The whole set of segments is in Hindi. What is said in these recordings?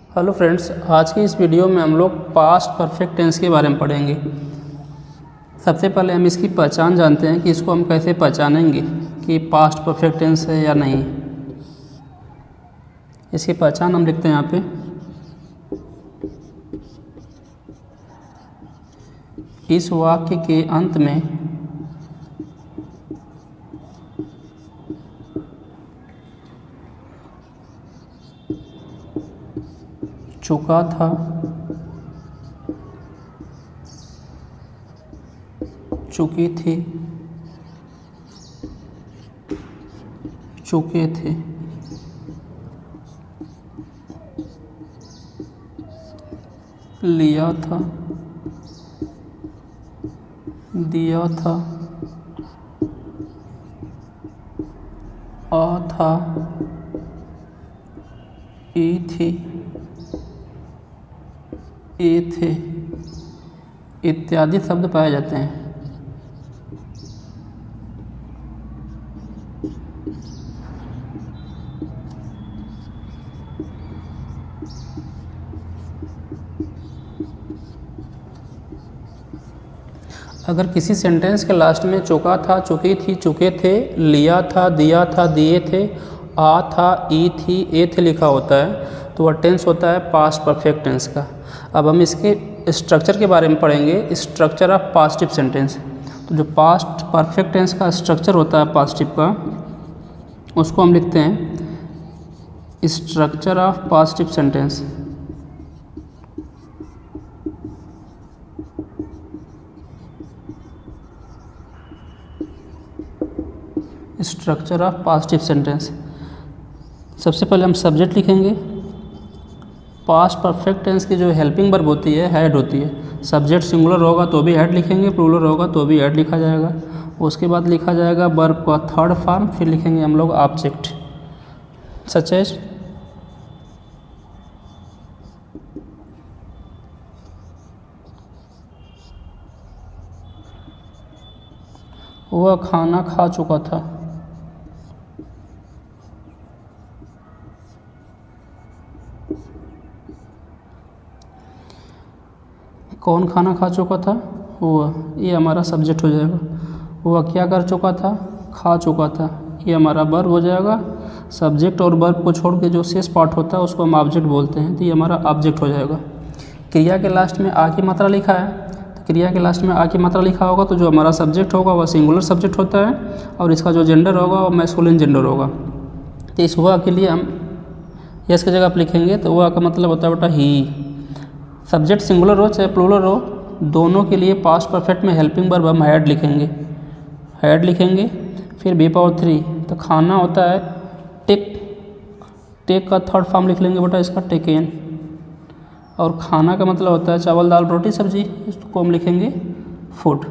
हेलो फ्रेंड्स, आज की इस वीडियो में हम लोग पास्ट परफेक्ट टेंस के बारे में पढ़ेंगे। सबसे पहले हम इसकी पहचान जानते हैं कि इसको हम कैसे पहचानेंगे कि पास्ट परफेक्ट टेंस है या नहीं। इसकी पहचान हम लिखते हैं यहाँ पे। इस वाक्य के अंत में चुका था, चुकी थी, चुके थे, लिया था, दिया था, आ था, ई थी, ए थे इत्यादि शब्द पाए जाते हैं। अगर किसी सेंटेंस के लास्ट में चुका था, चुकी थी, चुके थे, लिया था, दिया था, दिए थे, आ था, ई थी, ए थे लिखा होता है तो वह टेंस होता है पास्ट परफेक्ट टेंस का। अब हम इसके स्ट्रक्चर के बारे में पढ़ेंगे, स्ट्रक्चर ऑफ पास्टिव सेंटेंस। तो जो पास्ट परफेक्ट टेंस का स्ट्रक्चर होता है पास्टिव का, उसको हम लिखते हैं structure of passive sentence. Structure of passive sentence. सबसे पहले हम सब्जेक्ट लिखेंगे। पास्ट परफेक्ट टेंस की जो हेल्पिंग वर्ब होती है हेड होती है। सब्जेक्ट सिंगुलर होगा तो भी हेड लिखेंगे, प्लूरल होगा तो भी हेड लिखा जाएगा। उसके बाद लिखा जाएगा वर्ब का थर्ड फॉर्म, फिर लिखेंगे हम लोग ऑब्जेक्ट सच एज वह खाना खा चुका था। कौन खाना खा चुका था? वह, ये हमारा सब्जेक्ट हो जाएगा। वह क्या कर चुका था? खा चुका था, ये हमारा वर्ब हो जाएगा। सब्जेक्ट और वर्ब को छोड़ के जो शेष पार्ट होता है उसको हम ऑब्जेक्ट बोलते हैं, तो ये हमारा ऑब्जेक्ट हो जाएगा। क्रिया के लास्ट में आ की मात्रा लिखा है, तो क्रिया के लास्ट में आ की मात्रा लिखा होगा तो जो हमारा सब्जेक्ट होगा वह सिंगुलर सब्जेक्ट होता है और इसका जो जेंडर होगा वह मैस्कुलिन जेंडर होगा। तो इस हुआ के लिए हम यस की जगह पर लिखेंगे, तो हुआ का मतलब होता है बेटा ही। सब्जेक्ट सिंगुलर हो चाहे प्लूरल हो, दोनों के लिए पास्ट परफेक्ट में हेल्पिंग वर्ब हम हैड लिखेंगे, हैड लिखेंगे। फिर बी पावर 3, तो खाना होता है टेक, टेक का थर्ड फॉर्म लिख लेंगे बेटा इसका टेकन। और खाना का मतलब होता है चावल दाल रोटी सब्जी, इसको हम लिखेंगे फूड।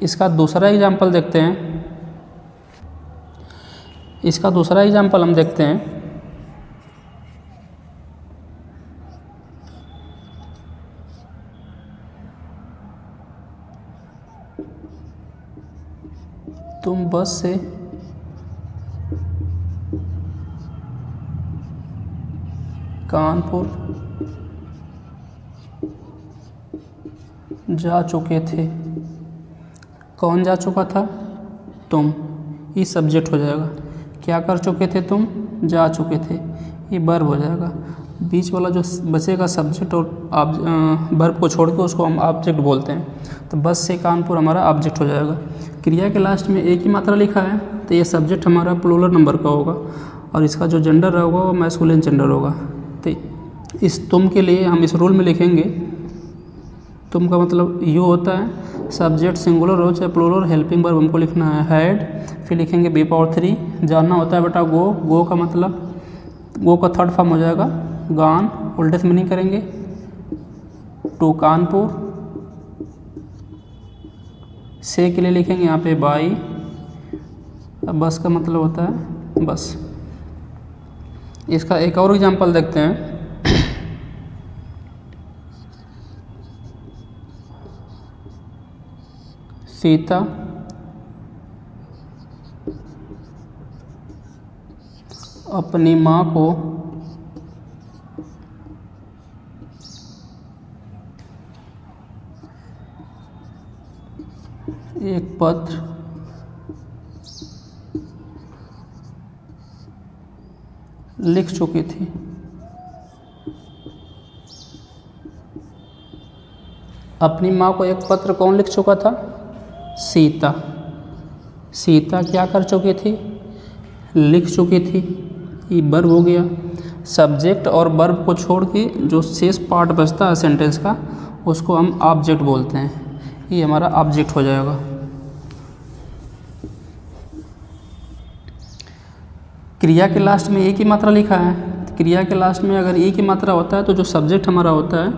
इसका दूसरा एग्जाम्पल देखते हैं। इसका दूसरा एग्जाम्पल हम देखते हैं। तुम बस से कानपुर जा चुके थे। कौन जा चुका था? तुम, ये सब्जेक्ट हो जाएगा। क्या कर चुके थे तुम? जा चुके थे, ये वर्ब हो जाएगा। बीच वाला जो बचेगा सब्जेक्ट और वर्ब को छोड़ के उसको हम ऑब्जेक्ट बोलते हैं। तो बस से कानपुर हमारा ऑब्जेक्ट हो जाएगा। क्रिया के लास्ट में एक ही मात्रा लिखा है तो ये सब्जेक्ट हमारा प्लूरल नंबर का होगा और इसका जो जेंडर होगा वो मैस्कुलिन जेंडर होगा। तो इस तुम के लिए हम इस रूल में लिखेंगे, तुम का मतलब यू होता है। सब्जेक्ट सिंगुलर हो चाहे प्लूरल, हेल्पिंग वर्ब हमको लिखना है हैड। फिर लिखेंगे बी पावर 3। जानना होता है बेटा गो, गो का मतलब गो का थर्ड फॉर्म हो जाएगा गान, ओल्डेस्ट मीनिंग करेंगे टू कानपुर। से के लिए लिखेंगे यहाँ पे बाई। अब बस का मतलब होता है बस। इसका एक और एग्जांपल देखते हैं। सीता अपनी माँ को एक पत्र लिख चुकी थी। अपनी माँ को एक पत्र कौन लिख चुका था? सीता। सीता क्या कर चुकी थी? लिख चुकी थी। ये वर्ब हो गया। सब्जेक्ट और वर्ब को छोड़ के जो शेष पार्ट बचता है सेंटेंस का, उसको हम ऑब्जेक्ट बोलते हैं। ये हमारा ऑब्जेक्ट हो जाएगा। क्रिया के लास्ट में एक ही मात्रा लिखा है। क्रिया के लास्ट में अगर एक ही मात्रा होता है तो जो सब्जेक्ट हमारा होता है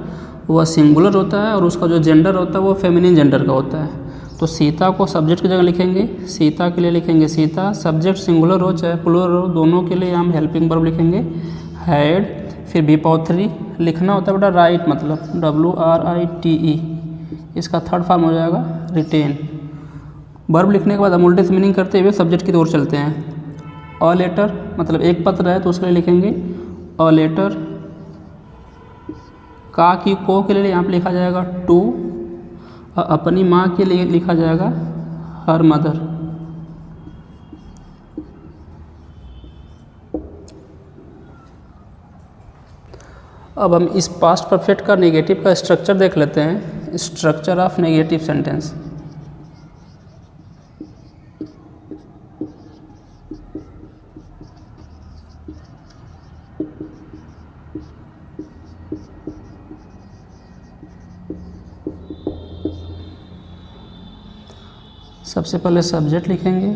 वह सिंगुलर होता है और उसका जो जेंडर होता है वो फेमिनिन जेंडर का होता है। तो सीता को सब्जेक्ट की जगह लिखेंगे, सीता के लिए लिखेंगे सीता। सब्जेक्ट सिंगुलर हो चाहे प्लूरल हो, दोनों के लिए हम हेल्पिंग वर्ब लिखेंगे हैड। फिर V3 लिखना होता है बेटा राइट, मतलब WRITE। इसका थर्ड फॉर्म हो जाएगा रिटेन। वर्ब लिखने के बाद हम उल्टे से मीनिंग करते हुए सब्जेक्ट की ओर चलते हैं। अ लेटर मतलब एक पत्र है तो उसके लिए लिखेंगे अ लेटर। का की को के लिए यहाँ पर लिखा जाएगा टू। अपनी माँ के लिए लिखा जाएगा हर मदर। अब हम इस पास्ट परफेक्ट का नेगेटिव का स्ट्रक्चर देख लेते हैं। Structure of negative sentence. सबसे पहले सब्जेक्ट लिखेंगे,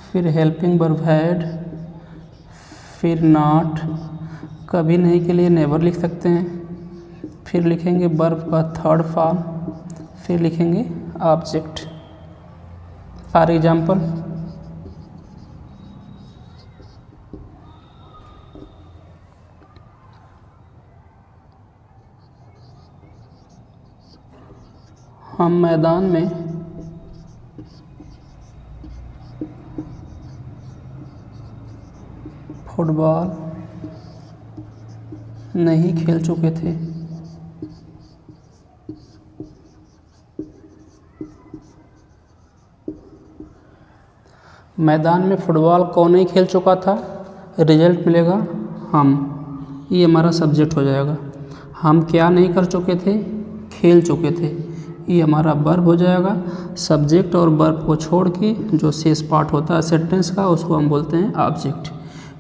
फिर हेल्पिंग वर्ब हैड, फिर नॉट, कभी नहीं के लिए नेवर लिख सकते हैं, फिर लिखेंगे वर्ब का थर्ड फॉर्म, फिर लिखेंगे ऑब्जेक्ट। फॉर एग्जाम्पल हम मैदान में फुटबॉल नहीं खेल चुके थे। मैदान में फुटबॉल कौन नहीं खेल चुका था? रिजल्ट मिलेगा हम। ये हमारा सब्जेक्ट हो जाएगा। हम क्या नहीं कर चुके थे? खेल चुके थे। ये हमारा वर्ब हो जाएगा। सब्जेक्ट और वर्ब को छोड़ के जो शेष पार्ट होता है सेंटेंस का, उसको हम बोलते हैं ऑब्जेक्ट।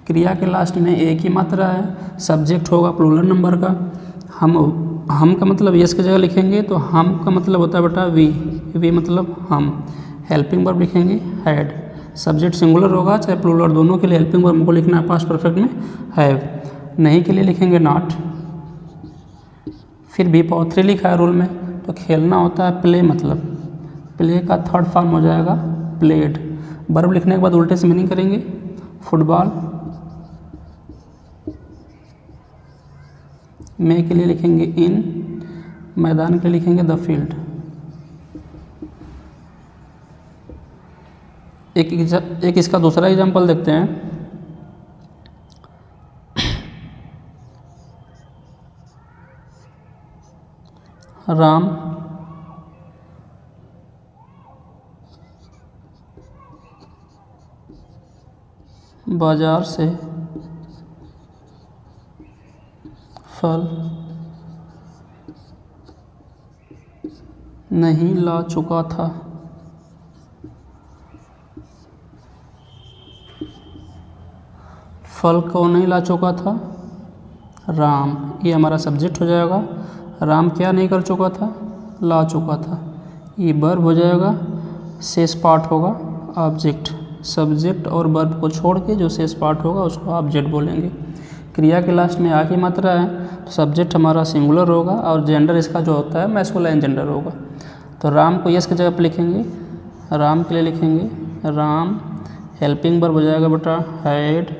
क्रिया के लास्ट में एक ही मात्रा है, सब्जेक्ट होगा प्लूरल नंबर का। हम का मतलब यस की जगह लिखेंगे तो हम का मतलब होता है बेटा वी मतलब हम। हेल्पिंग वर्ब लिखेंगे हैड। सब्जेक्ट सिंगुलर होगा चाहे प्लूरल, दोनों के लिए हेल्पिंग वर्ब को लिखना है पास्ट परफेक्ट में हैव। नहीं के लिए लिखेंगे नॉट। फिर V3 लिखा है रूल में, तो खेलना होता है प्ले, मतलब प्ले का थर्ड फॉर्म हो जाएगा प्लेड। वर्ब लिखने के बाद उल्टे से मीनिंग करेंगे फुटबॉल। में के लिए लिखेंगे इन, मैदान के लिए लिखेंगे द फील्ड। एक इसका दूसरा एग्जांपल देखते हैं। राम बाजार से फल नहीं ला चुका था। फल को नहीं ला चुका था राम। ये हमारा सब्जेक्ट हो जाएगा। राम क्या नहीं कर चुका था? ला चुका था। ये वर्ब हो जाएगा। शेष पार्ट होगा ऑब्जेक्ट। सब्जेक्ट और वर्ब को छोड़ के जो शेष पार्ट होगा उसको ऑब्जेक्ट बोलेंगे। क्रिया के लास्ट में आ की मात्रा है तो सब्जेक्ट हमारा सिंगुलर होगा और जेंडर इसका जो होता है मैस्कुलाइन जेंडर होगा। तो राम को यस की जगह पर लिखेंगे, राम के लिए लिखेंगे राम। हेल्पिंग वर्ब हो जाएगा बेटा हैड।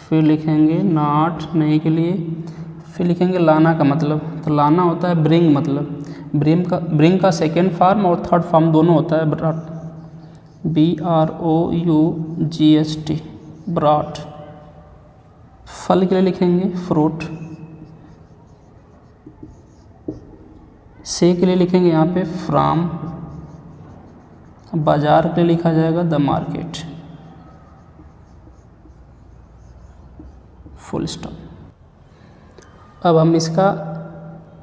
फिर लिखेंगे नॉट नहीं के लिए, फिर लिखेंगे लाना का मतलब, तो लाना होता है ब्रिंग, मतलब ब्रिंग का सेकेंड फॉर्म और थर्ड फॉर्म दोनों होता है ब्रॉट। BROUGHT brought. फल के लिए लिखेंगे फ्रूट। से के लिए लिखेंगे यहाँ पे फ्रॉम। बाजार के लिए लिखा जाएगा द मार्केट, फुल स्टॉप। अब हम इसका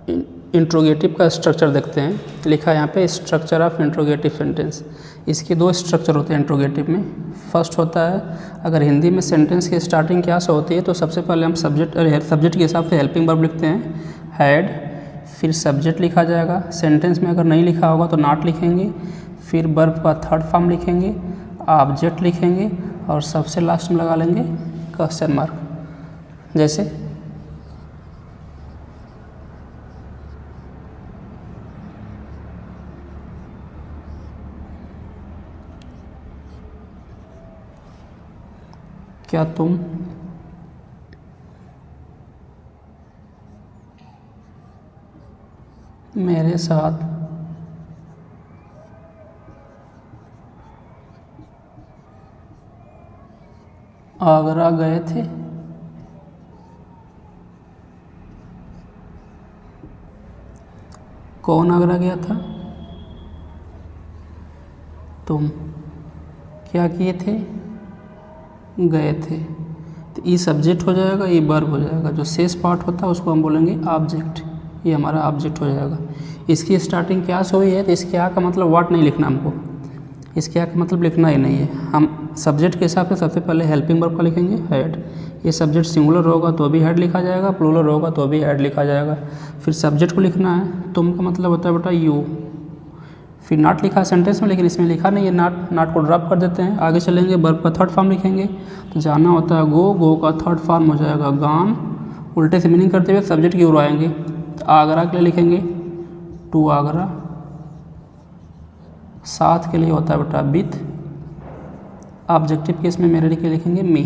इंट्रोगेटिव का स्ट्रक्चर देखते हैं। लिखा है यहाँ पे स्ट्रक्चर ऑफ इंट्रोगेटिव सेंटेंस। इसके दो स्ट्रक्चर होते हैं इंट्रोगेटिव में। फर्स्ट होता है, अगर हिंदी में सेंटेंस की स्टार्टिंग क्या से होती है तो सबसे पहले हम सब्जेक्ट के हिसाब से हेल्पिंग वर्ब लिखते हैं, हैड, फिर सब्जेक्ट लिखा जाएगा। सेंटेंस में अगर नहीं लिखा होगा तो नॉट लिखेंगे, फिर वर्ब का थर्ड फॉर्म लिखेंगे, ऑब्जेक्ट लिखेंगे और सबसे लास्ट में लगा लेंगे क्वेश्चन मार्क। जैसे क्या तुम मेरे साथ आगरा गए थे? कौन आगरा गया था? तुम क्या किए थे? गए थे। तो ये सब्जेक्ट हो जाएगा, ये वर्ब हो जाएगा। जो शेष पार्ट होता है उसको हम बोलेंगे ऑब्जेक्ट। ये हमारा ऑब्जेक्ट हो जाएगा। इसकी स्टार्टिंग क्या से हुई है तो इसके आ का मतलब व्हाट नहीं लिखना हमको, इसके आ का मतलब लिखना ही नहीं है। हम सब्जेक्ट के हिसाब से सबसे पहले हेल्पिंग वर्ब का लिखेंगे हैड। ये सब्जेक्ट सिंगुलर होगा तो भी हैड लिखा जाएगा, प्लूरल होगा तो भी हैड लिखा जाएगा। फिर सब्जेक्ट को लिखना है, तुम का मतलब होता है बेटा यू। फिर नॉट लिखा है सेंटेंस में, लेकिन इसमें लिखा नहीं है नॉट, नॉट को ड्रॉप कर देते हैं। आगे चलेंगे, वर्ब का थर्ड फॉर्म लिखेंगे तो जाना होता है गो, गो का थर्ड फॉर्म हो जाएगा गॉन। उल्टे से मीनिंग करते हुए सब्जेक्ट की ओर आएंगे तो आगरा के लिए लिखेंगे टू आगरा। साथ के लिए होता है बेटा विथ। ऑब्जेक्टिव केस में मेरे लिए लिखेंगे मी,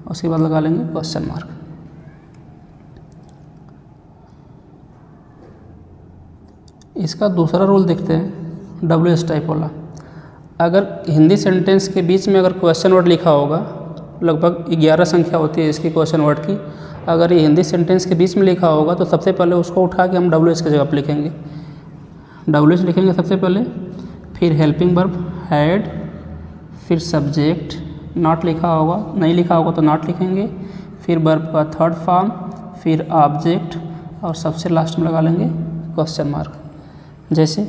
उसके बाद लगा लेंगे क्वेश्चन मार्क। इसका दूसरा रूल देखते हैं, WH टाइप वाला। अगर हिंदी सेंटेंस के बीच में अगर क्वेश्चन वर्ड लिखा होगा, लगभग 11 संख्या होती है इसकी क्वेश्चन वर्ड की। अगर ये हिंदी सेंटेंस के बीच में लिखा होगा तो सबसे पहले उसको उठा के हम WH की जगह पर लिखेंगे। WH लिखेंगे सबसे पहले, फिर हेल्पिंग वर्ब हैड, फिर सब्जेक्ट, नॉट लिखा होगा, नहीं लिखा होगा तो नॉट लिखेंगे, फिर वर्ब का थर्ड फॉर्म, फिर ऑब्जेक्ट और सबसे लास्ट में लगा लेंगे क्वेश्चन मार्क। जैसे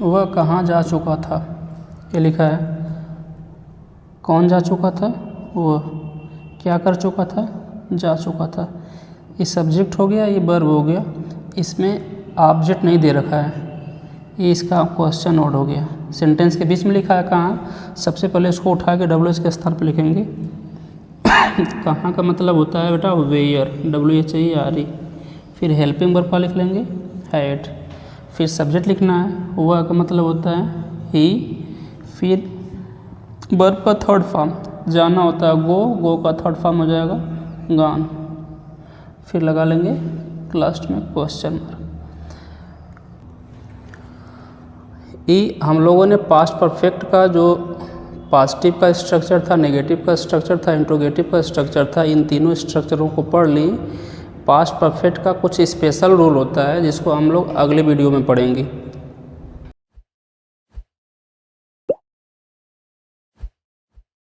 वह कहाँ जा चुका था, ये लिखा है। कौन जा चुका था? वह। क्या कर चुका था? जा चुका था। ये सब्जेक्ट हो गया, ये वर्ब हो गया। इसमें ऑब्जेक्ट नहीं दे रखा है, ये इसका क्वेश्चन वर्ड हो गया। सेंटेंस के बीच में लिखा है कहाँ, सबसे पहले इसको उठा के WH के स्थान पर लिखेंगे। कहाँ का मतलब होता है बेटा वेयर, WHERE। फिर हेल्पिंग वर्ब का लिख लेंगे हैड। फिर सब्जेक्ट लिखना है, वह का मतलब होता है ही। फिर वर्ब का थर्ड फॉर्म, जाना होता है गो, गो का थर्ड फॉर्म हो जाएगा गॉन। फिर लगा लेंगे लास्ट में क्वेश्चन मार्क। ये हम लोगों ने पास्ट परफेक्ट का जो पॉजिटिव का स्ट्रक्चर था, नेगेटिव का स्ट्रक्चर था, इंट्रोगेटिव का स्ट्रक्चर था, इन तीनों स्ट्रक्चरों को पढ़ ली। पास्ट परफेक्ट का कुछ स्पेशल रूल होता है जिसको हम लोग अगले वीडियो में पढ़ेंगे।